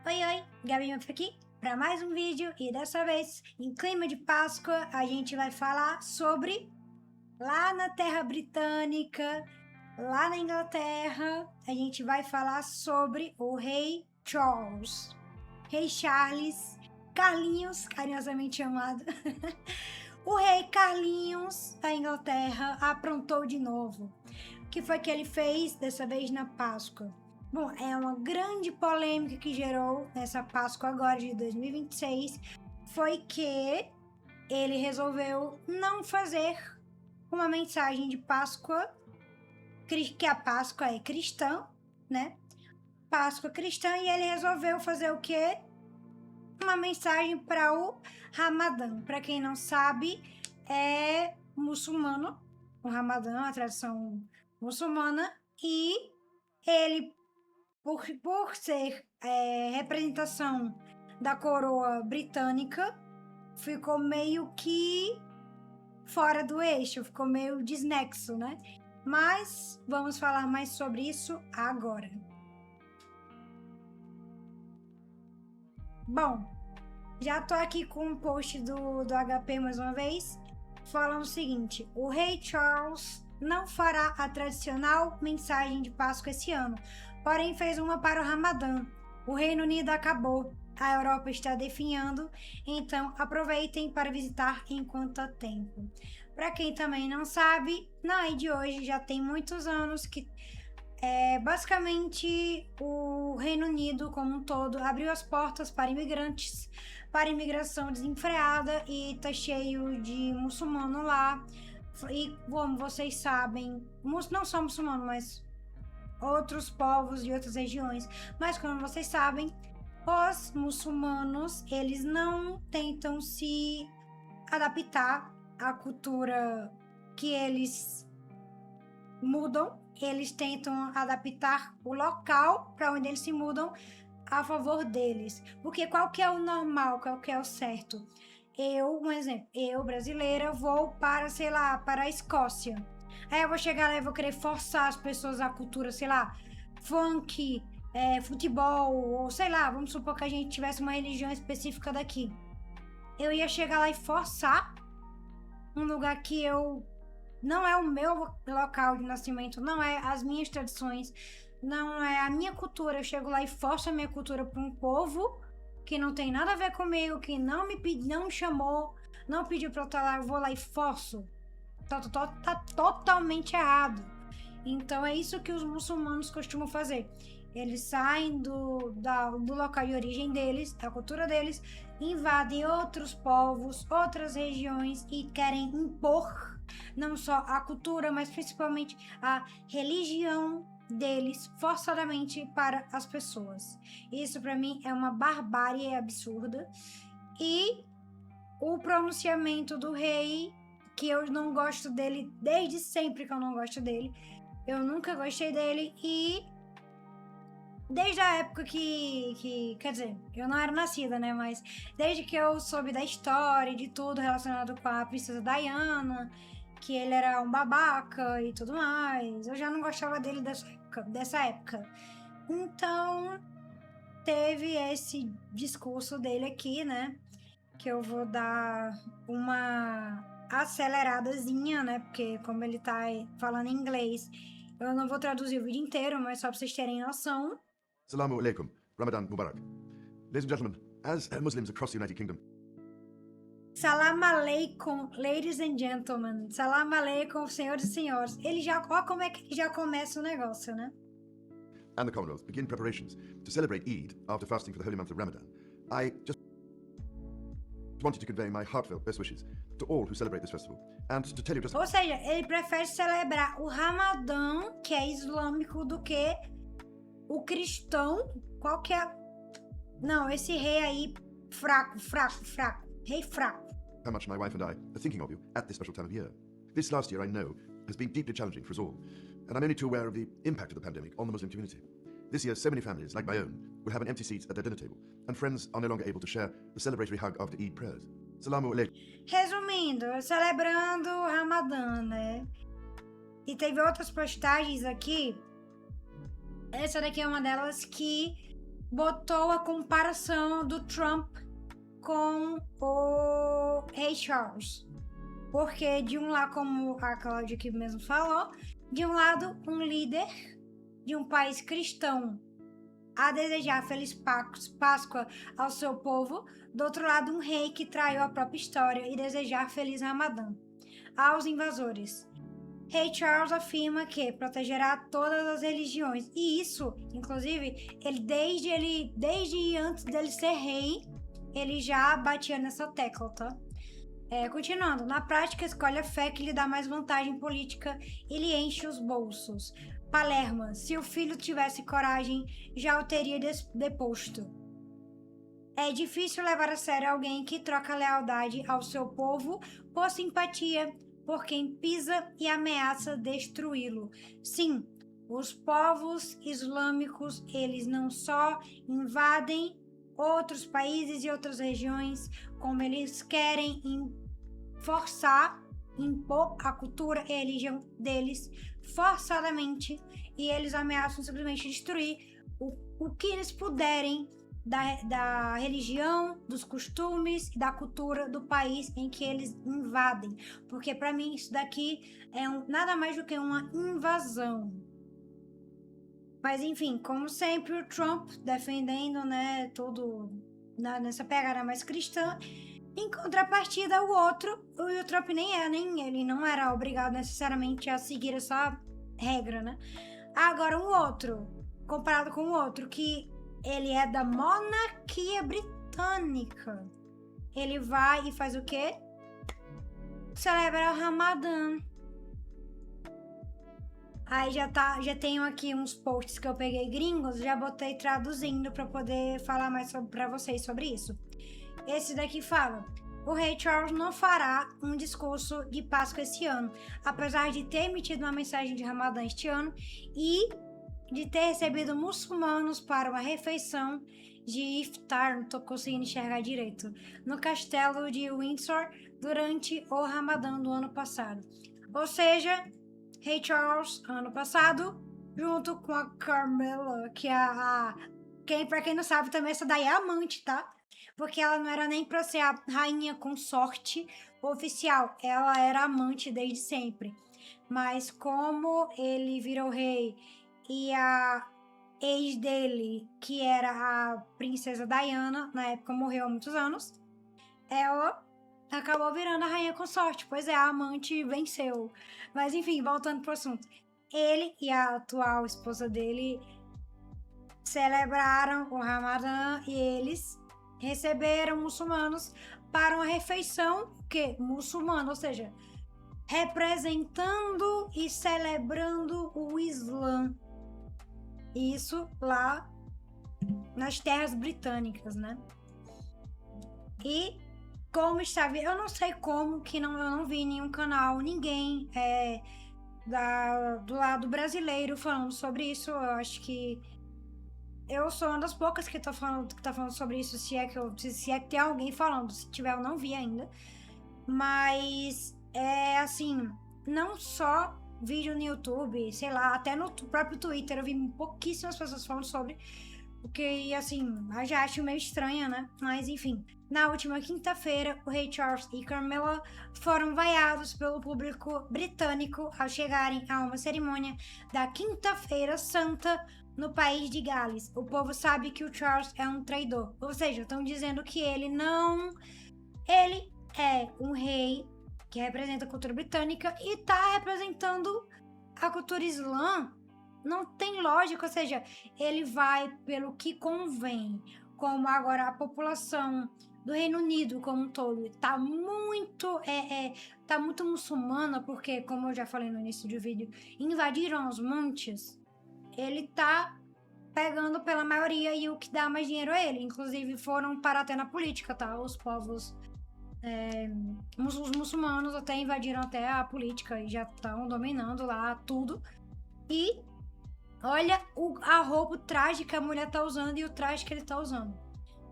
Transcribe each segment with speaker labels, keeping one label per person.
Speaker 1: Oi, Gabi Murphy aqui para mais um vídeo e dessa vez, em clima de Páscoa, a gente vai falar sobre lá na terra britânica, lá na Inglaterra, a gente vai falar sobre o rei Charles. Rei Charles, Carlinhos, carinhosamente chamado. O rei Carlinhos da Inglaterra aprontou de novo. O que foi que ele fez dessa vez na Páscoa? Bom, é uma grande polêmica que gerou nessa Páscoa agora de 2026, foi que ele resolveu não fazer uma mensagem de Páscoa, que a Páscoa é cristã, né? Páscoa cristã, e ele resolveu fazer o quê? Uma mensagem para o Ramadã. Para quem não sabe, é muçulmano, o Ramadã, a tradição muçulmana, e ele, por ser representação da coroa britânica, ficou meio que fora do eixo, ficou meio desnexo, né? Mas vamos falar mais sobre isso agora. Bom, já tô aqui com um post do HP mais uma vez, falando o seguinte: o rei Charles não fará a tradicional mensagem de Páscoa esse ano, porém fez uma para o Ramadã. O Reino Unido acabou, a Europa está definhando, então aproveitem para visitar enquanto há tempo. Para quem também não sabe, na Eid de hoje já tem muitos anos que basicamente o Reino Unido como um todo abriu as portas para imigrantes, para imigração desenfreada, e tá cheio de muçulmano lá. E como vocês sabem, não só muçulmano, mas outros povos de outras regiões, mas como vocês sabem, os muçulmanos, eles não tentam se adaptar à cultura que eles mudam, eles tentam adaptar o local para onde eles se mudam a favor deles. Porque qual que é o normal, qual que é o certo? Um exemplo, eu, brasileira, vou para, sei lá, para a Escócia. Aí eu vou chegar lá e vou querer forçar as pessoas à cultura, sei lá, funk, futebol, ou sei lá, vamos supor que a gente tivesse uma religião específica daqui. Eu ia chegar lá e forçar um lugar que não é o meu local de nascimento, não é as minhas tradições, não é a minha cultura. Eu chego lá e forço a minha cultura para um povo que não tem nada a ver comigo, que não me chamou, não pediu para eu estar lá, eu vou lá e forço. Tá totalmente errado. Então é isso que os muçulmanos costumam fazer. Eles saem do local de origem deles, da cultura deles, invadem outros povos, outras regiões e querem impor não só a cultura, mas principalmente a religião deles forçadamente para as pessoas. Isso para mim é uma barbárie absurda. E o pronunciamento do rei, que eu não gosto dele desde sempre, que eu não gosto dele, eu nunca gostei dele, e desde a época que quer dizer, eu não era nascida, né, mas desde que eu soube da história, de tudo relacionado com a princesa Diana, que ele era um babaca e tudo mais, eu já não gostava dele dessa época. Então, teve esse discurso dele aqui, né, que eu vou dar uma aceleradazinha, né, porque como ele tá falando em inglês, eu não vou traduzir o vídeo inteiro, mas só pra vocês terem noção.
Speaker 2: Assalamu alaikum, Ramadan Mubarak. Ladies and gentlemen, as Muslims across the United Kingdom,
Speaker 1: Salam aleikum, ladies and gentlemen. Salam aleikum, senhores e senhores. Ele já, ó como é que ele já começa o negócio, né?
Speaker 2: and the Commonwealth begin preparations to celebrate Eid after fasting for the holy month of Ramadan, I just wanted to convey my heartfelt best wishes to all who celebrate this festival, and to tell you just...
Speaker 1: Ou seja, ele prefere celebrar o Ramadã, que é islâmico, do que o cristão. Qual que é? Não, esse rei aí, fraco. Rei fraco.
Speaker 2: how much my wife and I are thinking of you at this special time of year. This last year, I know, has been deeply challenging for us all, and I'm only too aware of the impact of the pandemic on the Muslim community. This year, so many families, like my own, will have an empty seat at their dinner table, and friends are no longer able to share the celebratory hug after Eid prayers. Salamu alaikum.
Speaker 1: Resumindo, celebrando o Ramadã, né? E teve outras postagens aqui. Essa daqui é uma delas que botou a comparação do Trump com o Rei Charles. Porque de um lado, como a Cláudia aqui mesmo falou, de um lado, um líder de um país cristão a desejar feliz Páscoa ao seu povo, do outro lado, um rei que traiu a própria história e desejar feliz Ramadã aos invasores. Rei Charles afirma que protegerá todas as religiões, e isso, inclusive, desde antes dele ser rei, ele já batia nessa tecla, tá? Continuando, na prática, escolhe a fé que lhe dá mais vantagem política e lhe enche os bolsos. Palermo, se o filho tivesse coragem, já o teria deposto. É difícil levar a sério alguém que troca lealdade ao seu povo por simpatia por quem pisa e ameaça destruí-lo. Sim, os povos islâmicos, eles não só invadem outros países e outras regiões, como eles querem impor a cultura e a religião deles forçadamente, e eles ameaçam simplesmente destruir o que eles puderem da religião, dos costumes e da cultura do país em que eles invadem, porque para mim isso daqui é nada mais do que uma invasão. Mas enfim, como sempre, o Trump defendendo, né, tudo nessa pegada mais cristã. Em contrapartida, o Trump ele não era obrigado necessariamente a seguir essa regra, né? Agora, comparado com o outro, que ele é da monarquia britânica, ele vai e faz o quê? Celebra o Ramadã. Aí já tenho aqui uns posts que eu peguei gringos, já botei traduzindo para poder falar mais para vocês sobre isso. Esse daqui fala: o rei Charles não fará um discurso de Páscoa esse ano, apesar de ter emitido uma mensagem de Ramadã este ano e de ter recebido muçulmanos para uma refeição de iftar, não tô conseguindo enxergar direito, no castelo de Windsor durante o Ramadã do ano passado. Ou seja, Rei Charles, ano passado, junto com a Carmela, que pra quem não sabe, também essa daí é amante, tá? Porque ela não era nem pra ser a rainha consorte oficial, ela era amante desde sempre. Mas como ele virou rei e a ex dele, que era a princesa Diana, na época morreu há muitos anos, ela acabou virando a rainha consorte, pois a amante venceu. Mas enfim, voltando pro assunto. Ele e a atual esposa dele celebraram o Ramadã e eles receberam muçulmanos para uma refeição muçulmana, ou seja, representando e celebrando o Islã. Isso lá nas terras britânicas, né? E como estava, eu não sei como que eu não vi nenhum canal, ninguém do lado brasileiro falando sobre isso. Eu acho que eu sou uma das poucas que tá falando sobre isso, se é que tem alguém falando. Se tiver, eu não vi ainda. Mas assim, não só vídeo no YouTube, sei lá, até no próprio Twitter eu vi pouquíssimas pessoas falando sobre, porque assim, eu já acho meio estranha, né? Mas enfim, na última quinta-feira, o rei Charles e Camilla foram vaiados pelo público britânico ao chegarem a uma cerimônia da Quinta-feira Santa no país de Gales. O povo sabe que o Charles é um traidor, ou seja, estão dizendo que ele é um rei que representa a cultura britânica e tá representando a cultura islã. Não tem lógica, ou seja, ele vai pelo que convém. Como agora a população do Reino Unido como um todo tá muito muçulmana, porque, como eu já falei no início do vídeo, invadiram os montes. Ele tá pegando pela maioria e o que dá mais dinheiro a ele. Inclusive foram parar até na política, tá? Os povos os muçulmanos até invadiram até a política e já estão dominando lá tudo. E olha a roupa, o traje que a mulher tá usando e o traje que ele tá usando.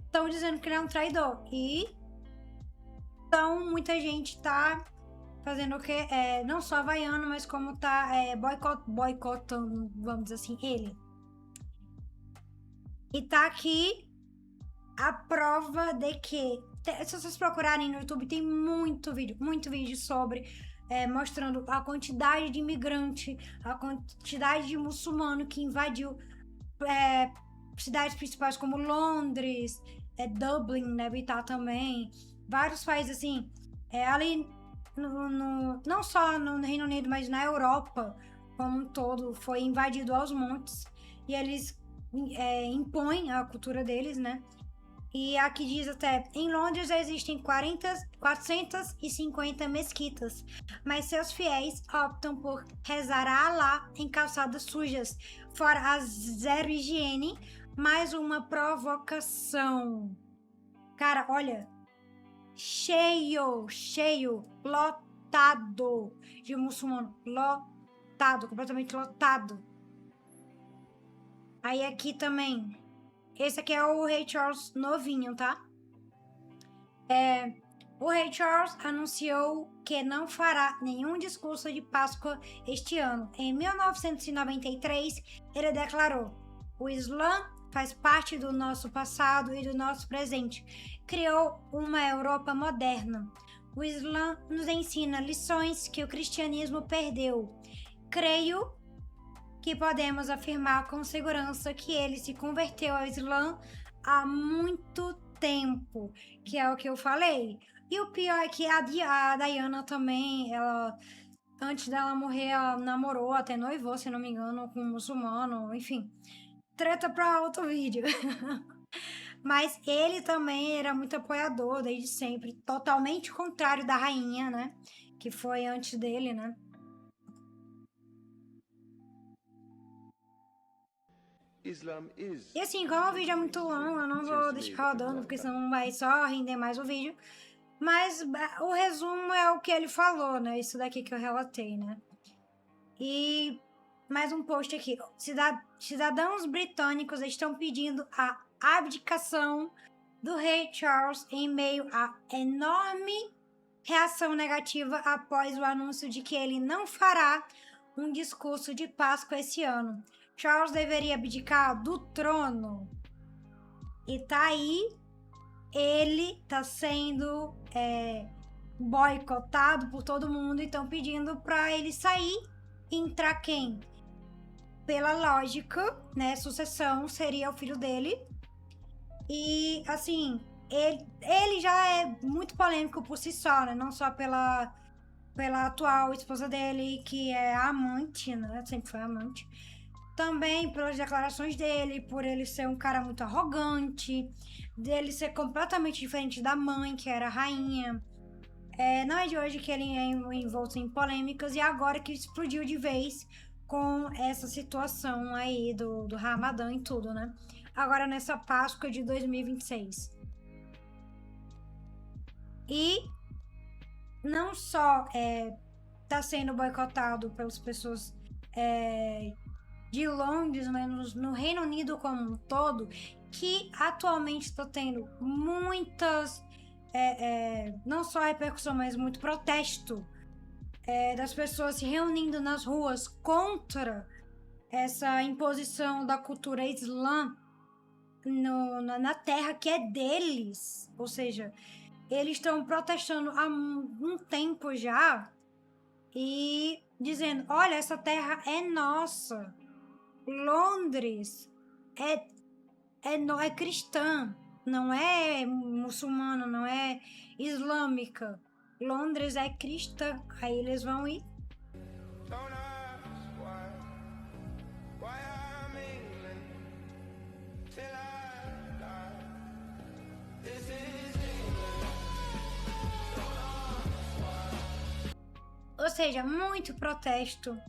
Speaker 1: Estão dizendo que ele é um traidor. E então muita gente tá fazendo o quê? Não só havaiano, mas como tá boicotando, vamos dizer assim, ele. E tá aqui a prova de que, se vocês procurarem no YouTube, tem muito vídeo sobre, mostrando a quantidade de imigrante, a quantidade de muçulmano que invadiu cidades principais como Londres, Dublin deve estar também, vários países assim, ali não só no Reino Unido, mas na Europa como um todo, foi invadido aos montes, e eles impõem a cultura deles, né? E aqui diz até, em Londres existem 450 mesquitas, mas seus fiéis optam por rezar a Alá em calçadas sujas, fora a zero higiene, mais uma provocação. Cara, olha, cheio, lotado de muçulmano, lotado, completamente lotado. Aí aqui também, esse aqui é o Rei Charles novinho, tá? O Rei Charles anunciou que não fará nenhum discurso de Páscoa este ano. Em 1993, ele declarou: o Islã faz parte do nosso passado e do nosso presente. Criou uma Europa moderna. O Islã nos ensina lições que o cristianismo perdeu. Creio que podemos afirmar com segurança que ele se converteu ao Islã há muito tempo, que é o que eu falei. E o pior é que a Diana também, ela, antes dela morrer, ela namorou, até noivou, se não me engano, com um muçulmano, enfim. Treta pra outro vídeo. Mas ele também era muito apoiador desde sempre, totalmente contrário da rainha, né? Que foi antes dele, né? E assim, como o vídeo é muito longo, eu não vou deixar rodando, porque senão vai só render mais o vídeo. Mas o resumo é o que ele falou, né? Isso daqui que eu relatei, né? E mais um post aqui. Cidadãos britânicos estão pedindo a abdicação do rei Charles em meio à enorme reação negativa após o anúncio de que ele não fará um discurso de Páscoa esse ano. Charles deveria abdicar do trono. E tá aí, ele tá sendo boicotado por todo mundo e estão pedindo pra ele sair e entrar quem? Pela lógica, né, sucessão seria o filho dele. E, assim, ele já é muito polêmico por si só, né? Não só pela atual esposa dele, que é a amante, né? Sempre foi amante. Também pelas declarações dele, por ele ser um cara muito arrogante, dele ser completamente diferente da mãe, que era a rainha. Não é de hoje que ele é envolto em polêmicas, e agora que explodiu de vez com essa situação aí do Ramadã e tudo, né? Agora nessa Páscoa de 2026. E não só tá sendo boicotado pelas pessoas de Londres, mas no Reino Unido como um todo, que atualmente está tendo muitas, não só repercussão, mas muito protesto das pessoas se reunindo nas ruas contra essa imposição da cultura islã na terra que é deles. Ou seja, eles estão protestando há um tempo já e dizendo: olha, essa terra é nossa. Londres é cristã, não é muçulmana, não é islâmica. Londres é cristã. Aí eles vão ir. Ou seja, muito protesto.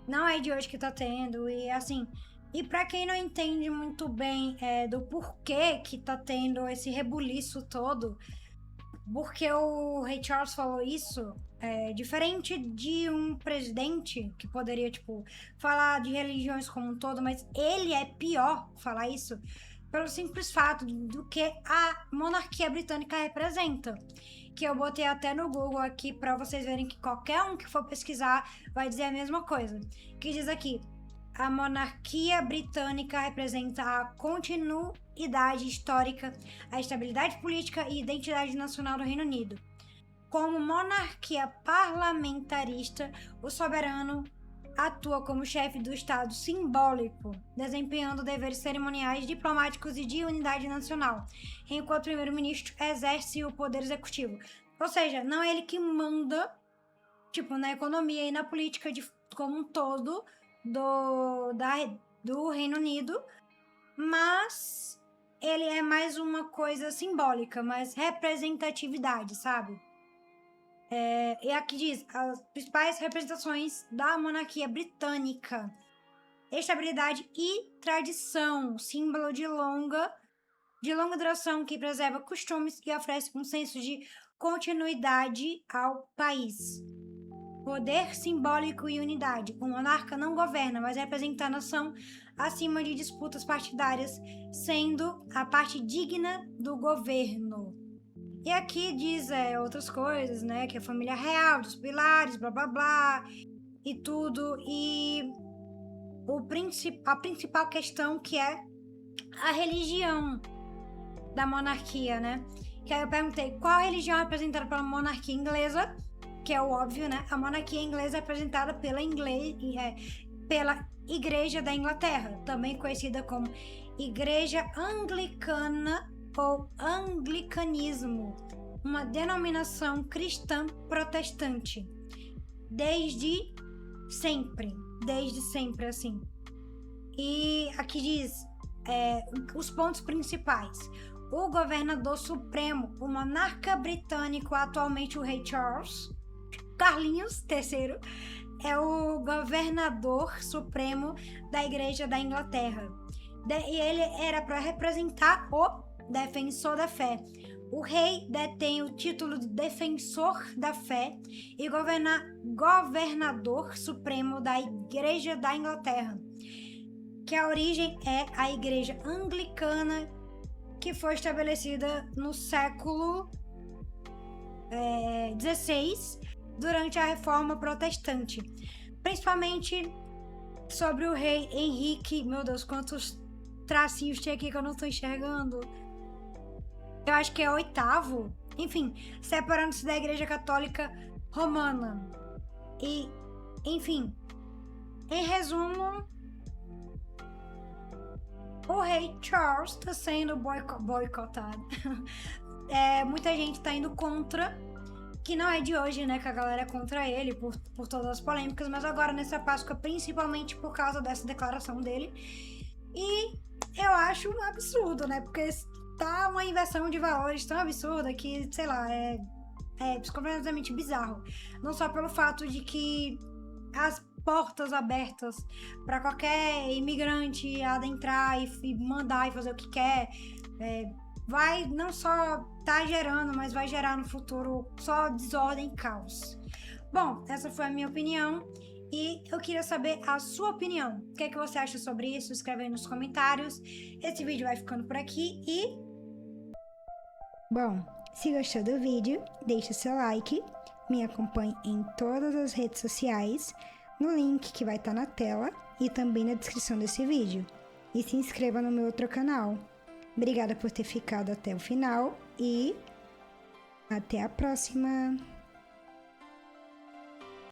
Speaker 1: Não é de hoje que tá tendo. E assim, e pra quem não entende muito bem do porquê que tá tendo esse rebuliço todo, porque o Rei Charles falou isso, diferente de um presidente que poderia, tipo, falar de religiões como um todo, mas ele é pior falar isso pelo simples fato do que a monarquia britânica representa. Que eu botei até no Google aqui para vocês verem que qualquer um que for pesquisar vai dizer a mesma coisa. Que diz aqui: a monarquia britânica representa a continuidade histórica, a estabilidade política e identidade nacional do Reino Unido. Como monarquia parlamentarista, o soberano atua como chefe do Estado simbólico, desempenhando deveres cerimoniais, diplomáticos e de unidade nacional, enquanto o primeiro-ministro exerce o poder executivo. Ou seja, não é ele que manda, tipo, na economia e na política como um todo do Reino Unido, mas ele é mais uma coisa simbólica, mais representatividade, sabe? E aqui diz as principais representações da monarquia britânica: estabilidade e tradição, símbolo de longa duração que preserva costumes e oferece um senso de continuidade ao país. Poder simbólico e unidade. O monarca não governa, mas representa a nação acima de disputas partidárias, sendo a parte digna do governo. E aqui diz outras coisas, né? Que a família real, dos pilares, blá blá blá, e tudo. E a principal questão que é a religião da monarquia, né? Que aí eu perguntei qual religião é representada pela monarquia inglesa, que é o óbvio, né? A monarquia inglesa é representada pela Igreja da Inglaterra, também conhecida como Igreja Anglicana ou Anglicanismo, uma denominação cristã protestante. Desde sempre assim. E aqui diz os pontos principais. O governador supremo, o monarca britânico, atualmente o rei Carlinhos III, é o governador supremo da Igreja da Inglaterra. E ele era para representar o defensor da fé. O rei detém o título de defensor da fé e governador supremo da Igreja da Inglaterra, que a origem é a Igreja Anglicana, que foi estabelecida no século XVI, durante a Reforma Protestante. Principalmente sobre o rei Henrique. Meu Deus, quantos tracinhos tem aqui que eu não tô enxergando. Eu acho que é o 8º. Enfim, separando-se da Igreja Católica Romana. E, enfim, em resumo, o rei Charles está sendo boicotado. Muita gente está indo contra, que não é de hoje, né, que a galera é contra ele por todas as polêmicas, mas agora nessa Páscoa, principalmente por causa dessa declaração dele. E eu acho um absurdo, né, porque tá uma inversão de valores tão absurda que, sei lá, é completamente bizarro. Não só pelo fato de que as portas abertas para qualquer imigrante adentrar e mandar e fazer o que quer, vai não só tá gerando, mas vai gerar no futuro só desordem e caos. Bom, essa foi a minha opinião e eu queria saber a sua opinião. O que é que você acha sobre isso? Escreve aí nos comentários. Esse vídeo vai ficando por aqui e... Bom, se gostou do vídeo, deixa seu like, me acompanhe em todas as redes sociais, no link que vai estar na tela e também na descrição desse vídeo. E se inscreva no meu outro canal. Obrigada por ter ficado até o final e até a próxima!